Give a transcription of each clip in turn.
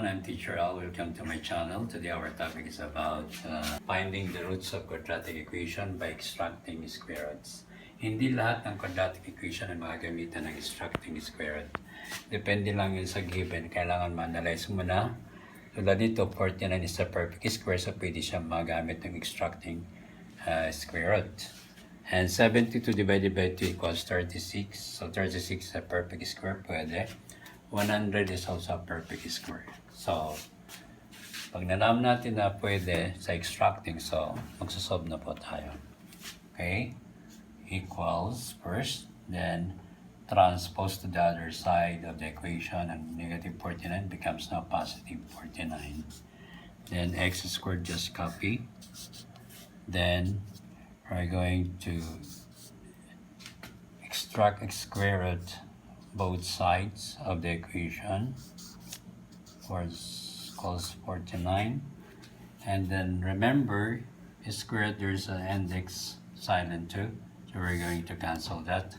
everyone, I'm Teacher Al. Welcome to my channel. Today our topic is about finding the roots of quadratic equation by extracting square roots. Hindi lahat ng quadratic equation ay magagamitan ng extracting square root. Depende lang yun sa given. Kailangan ma-analyze mo na. Tulad dito, 49 is a perfect square, so pwede siya magamit ng extracting square root. And 72 divided by 2 equals 36. So 36 is a perfect square, pwede. 100 is also a perfect square. So, pag nalaman natin na pwede sa extracting, so magsasolve na po tayo. Okay? Equals first, then transpose to the other side of the equation, and negative 49 becomes now positive 49. Then x squared, just copy. Then we're going to extract square root both sides of the equation, equals 49. And then remember, square root, there's an index silent too, so we're going to cancel that.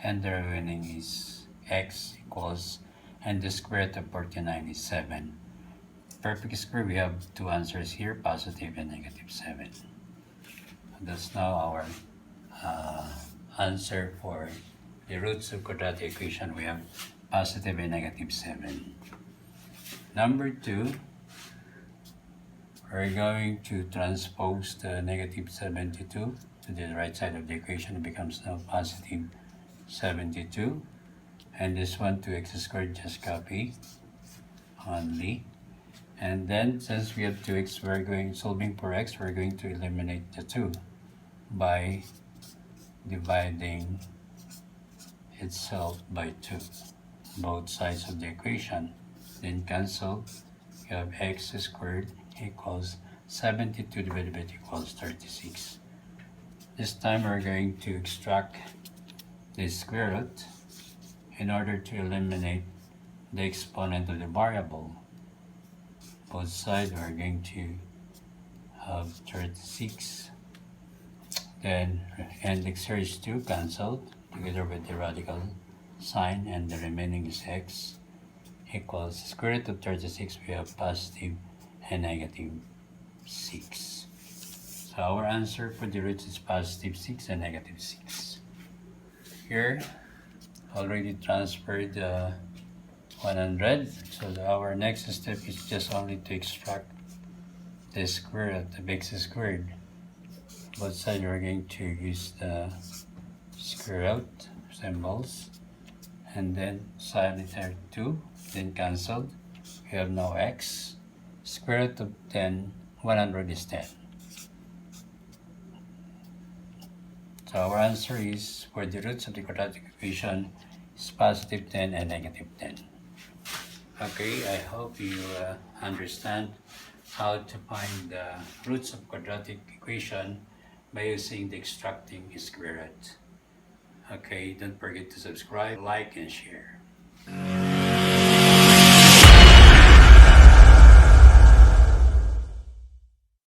And the remaining is x equals, and the square root of 49 is 7. Perfect square, we have two answers here, positive and negative 7. That's now our answer for the roots of quadratic equation. We have positive and negative 7. Number 2, we're going to transpose the negative 72 to the right side of the equation. It becomes now positive 72. And this one to x squared, just copy only. And then since we have 2x, we're going solving for x, we're going to eliminate the 2 by dividing itself by 2, both sides of the equation. Then cancel, you have x squared equals 72 divided by 2 equals 36. This time we're going to extract the square root in order to eliminate the exponent of the variable. Both sides we're going to have 36. Then index here is 2, cancelled together with the radical sign, and the remaining is x equals square root of 36. We have positive and negative 6. So our answer for the roots is positive 6 and negative 6. Here, already transferred 100. So our next step is just only to extract the square root of x squared. Both sides we're going to use the square root symbols, and then silent here 2, then cancelled. We have now x. Square root of 10, 100 is 10. So our answer is, for the roots of the quadratic equation, is positive 10 and negative 10. Okay, I hope you understand how to find the roots of quadratic equation by using the extracting square root. Okay, don't forget to subscribe, like, and share.